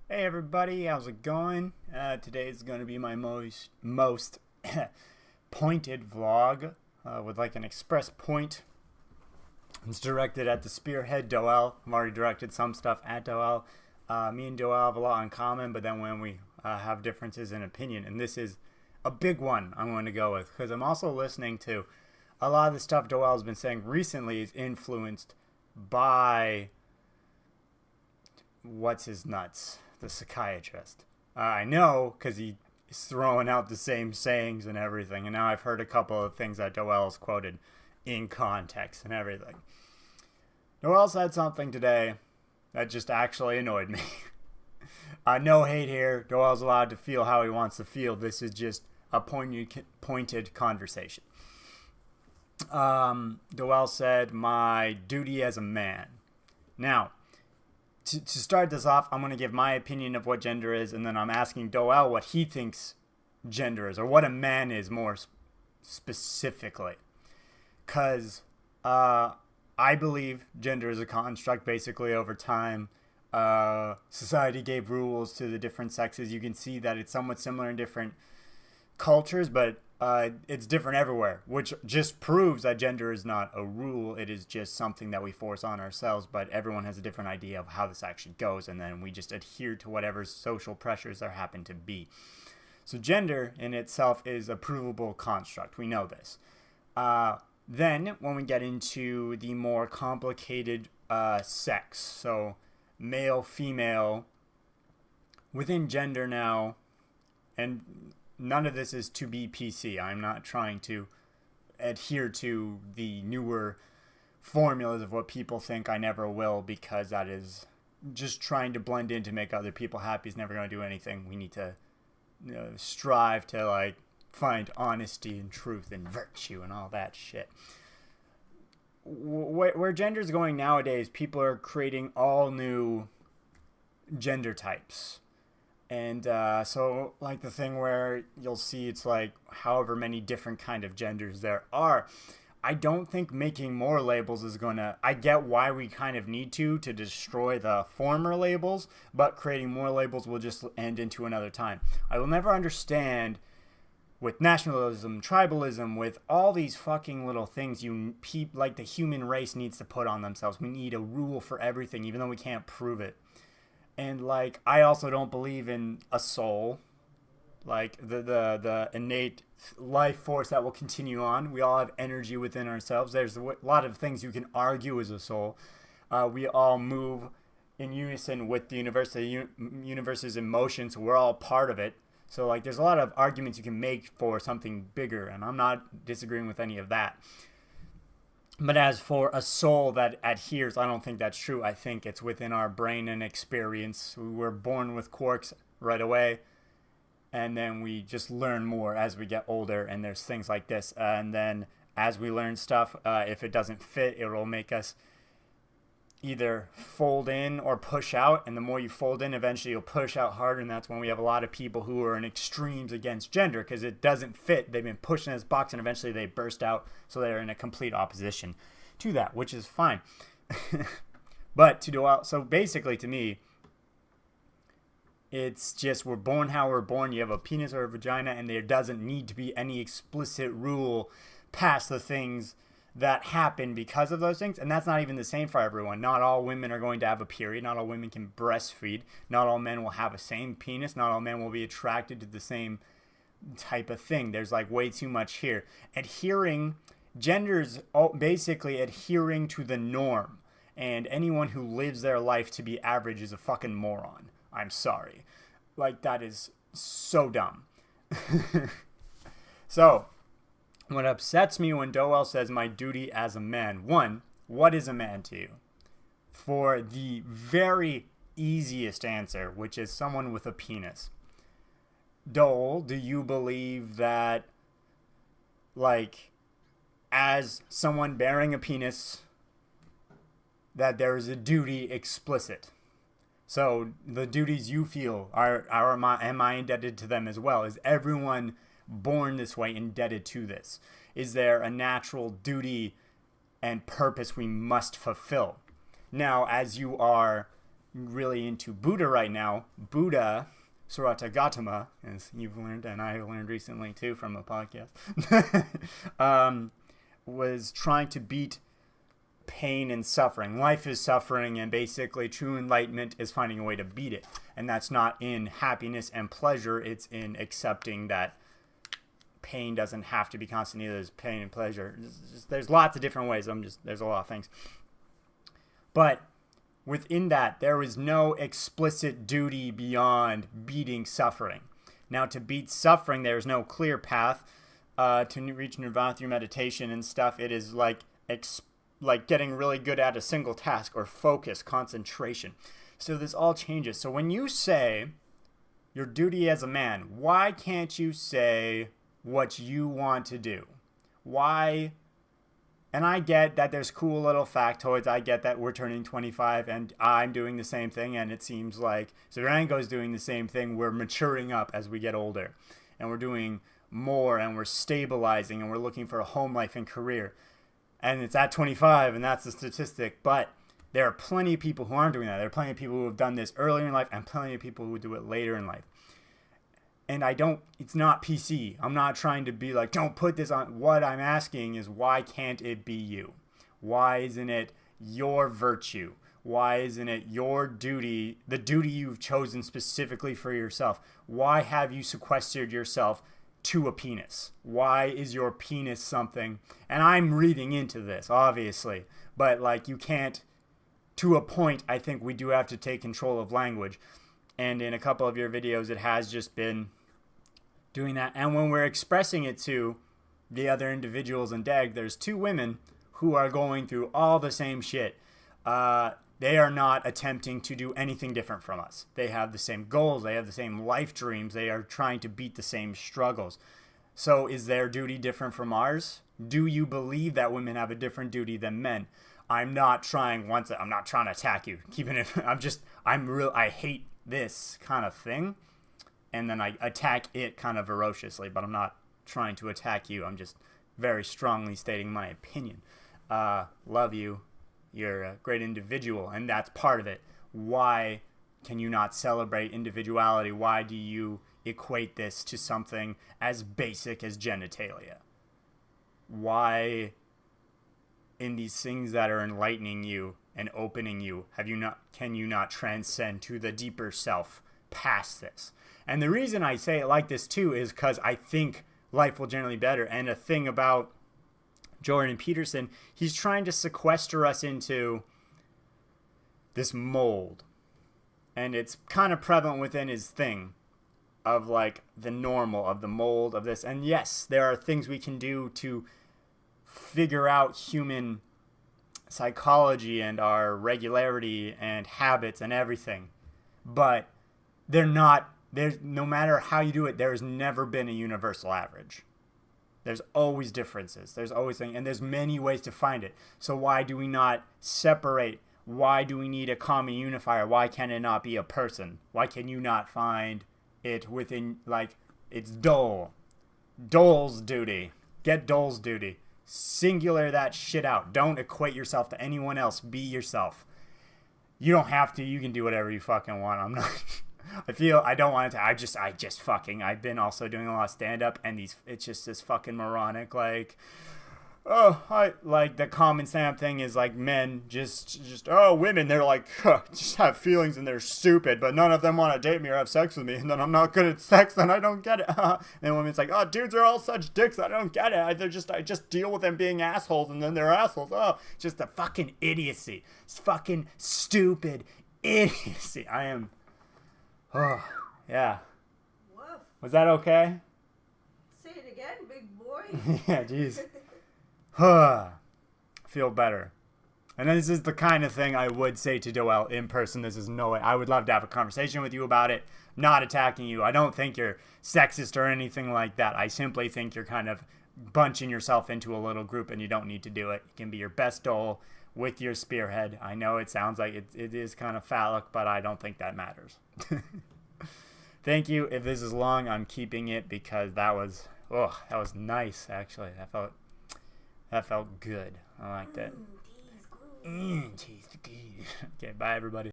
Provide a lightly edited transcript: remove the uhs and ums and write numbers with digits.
Hey everybody, how's it going? Today is going to be my most pointed vlog with like an express point. It's directed at the spearhead Doel. I've already directed some stuff at Doel. Me and Doel have a lot in common, but then when we have differences in opinion, and this is a big one I'm going to go with because I'm also listening to a lot of the stuff Doel's been saying recently is influenced by what's his nuts, the psychiatrist. I know because he is throwing out the same sayings and everything, and now I've heard a couple of things that Doel's quoted in context and everything. Doel said something today that just actually annoyed me. No hate here. Doel's allowed to feel how he wants to feel. This is just a pointed conversation. Doel said, "My duty as a man." Now, to start this off, I'm going to give my opinion of what gender is, and then I'm asking Doel what he thinks gender is, or what a man is more specifically. Because I believe gender is a construct basically over time. Society gave rules to the different sexes. You can see that it's somewhat similar in different cultures, but it's different everywhere, which just proves that gender is not a rule. It is just something that we force on ourselves, but everyone has a different idea of how this actually goes, and then we just adhere to whatever social pressures there happen to be. So gender in itself is a provable construct. We know this. Then when we get into the more complicated sex, so male, female, within gender now, and none of this is to be PC. I'm not trying to adhere to the newer formulas of what people think. I never will, because that is just trying to blend in to make other people happy is never going to do anything. We need to strive to like find honesty and truth and virtue and all that shit. Where gender's going nowadays, people are creating all new gender types. And so like the thing where you'll see it's like however many different kind of genders there are. I don't think making more labels is going to... I get why we kind of need to destroy the former labels, but creating more labels will just end into another time. I will never understand with nationalism, tribalism, with all these fucking little things like the human race needs to put on themselves. We need a rule for everything, even though we can't prove it. And like, I also don't believe in a soul, like the innate life force that will continue on. We all have energy within ourselves. There's a lot of things you can argue as a soul. We all move in unison with the universe. The universe's in motion, so we're all part of it. So like, there's a lot of arguments you can make for something bigger, and I'm not disagreeing with any of that. But as for a soul that adheres, I don't think that's true. I think it's within our brain and experience. We were born with quarks right away, and then we just learn more as we get older, and there's things like this. And then as we learn stuff, if it doesn't fit, it will make us either fold in or push out, and the more you fold in, eventually you'll push out harder, and that's when we have a lot of people who are in extremes against gender because it doesn't fit. They've been pushed in this box, and eventually they burst out, so they're in a complete opposition to that, which is fine. But to do out, so basically to me, it's just we're born how we're born. You have a penis or a vagina, and there doesn't need to be any explicit rule past the things that happen because of those things. And that's not even the same for everyone. Not all women are going to have a period. Not all women can breastfeed. Not all men will have a same penis. Not all men will be attracted to the same type of thing. There's like way too much here. Gender's basically adhering to the norm. And anyone who lives their life to be average is a fucking moron. I'm sorry. Like, that is so dumb. So, what upsets me when Doel says my duty as a man. One, what is a man to you? For the very easiest answer, which is someone with a penis. Doel, do you believe that, like, as someone bearing a penis, that there is a duty explicit? So the duties you feel am I indebted to them as well? Is everyone born this way indebted to this? Is there a natural duty and purpose we must fulfill? Now, as you are really into Buddha right now. Buddha, Surata Gautama, as you've learned, and I have learned recently too from a podcast, was trying to beat pain and suffering. Life is suffering, and basically true enlightenment is finding a way to beat it. And that's not in happiness and pleasure, it's in accepting that pain doesn't have to be constant either. There's pain and pleasure. There's lots of different ways. There's a lot of things. But within that, there is no explicit duty beyond beating suffering. Now, to beat suffering, there's no clear path to reach nirvana through meditation and stuff. It is like getting really good at a single task or focus, concentration. So this all changes. So when you say your duty as a man, why can't you say what you want to do? Why? And I get that there's cool little factoids. I get that we're turning 25 and I'm doing the same thing, and it seems like Zarango's doing the same thing. We're maturing up as we get older, and we're doing more, and we're stabilizing, and we're looking for a home life and career. And it's at 25, and that's the statistic. But there are plenty of people who aren't doing that. There are plenty of people who have done this earlier in life, and plenty of people who do it later in life. And it's not PC. I'm not trying to be like, don't put this on. What I'm asking is, why can't it be you? Why isn't it your virtue? Why isn't it your duty, the duty you've chosen specifically for yourself? Why have you sequestered yourself to a penis? Why is your penis something? And I'm reading into this, obviously, but like, you can't, to a point, I think we do have to take control of language. And in a couple of your videos, it has just been doing that. And when we're expressing it to the other individuals in DAGG, there's two women who are going through all the same shit. They are not attempting to do anything different from us. They have the same goals. They have the same life dreams. They are trying to beat the same struggles. So is their duty different from ours? Do you believe that women have a different duty than men? I'm not trying to attack you. I hate this kind of thing. And then I attack it kind of ferociously, but I'm not trying to attack you. I'm just very strongly stating my opinion. Love you. You're a great individual, and that's part of it. Why can you not celebrate individuality? Why do you equate this to something as basic as genitalia? Why, in these things that are enlightening you and opening you, can you not transcend to the deeper self past this? And the reason I say it like this too is because I think life will generally be better. And a thing about Jordan Peterson, he's trying to sequester us into this mold. And it's kind of prevalent within his thing of like the normal, of the mold of this. And yes, there are things we can do to figure out human psychology and our regularity and habits and everything. But no matter how you do it, there has never been a universal average. There's always differences. There's always things, and there's many ways to find it. So why do we not separate? Why do we need a common unifier? Why can it not be a person? Why can you not find it within, like, it's Doel. Doel's duty. Get Doel's duty. Singular that shit out. Don't equate yourself to anyone else. Be yourself. You don't have to. You can do whatever you fucking want. I'm not... I don't want it to. I've been also doing a lot of stand-up, and it's just this fucking moronic, like, the common stand-up thing is like men women, they're like, just have feelings and they're stupid, but none of them want to date me or have sex with me, and then I'm not good at sex, and I don't get it. And women's like, dudes are all such dicks, I don't get it. I just deal with them being assholes, and then they're assholes. Just the fucking idiocy. It's fucking stupid idiocy. I am... Oh, yeah. Woof. Was that okay? Say it again, big boy. Yeah, jeez. Feel better. And this is the kind of thing I would say to Doel in person. This is no way. I would love to have a conversation with you about it. Not attacking you. I don't think you're sexist or anything like that. I simply think you're kind of bunching yourself into a little group, and you don't need to do it. You can be your best Doel with your spearhead. I know it sounds like it is kind of phallic, but I don't think that matters. Thank you. If this is long, I'm keeping it because that was nice, actually. That felt good. I liked it. Tastes good. Okay, bye everybody.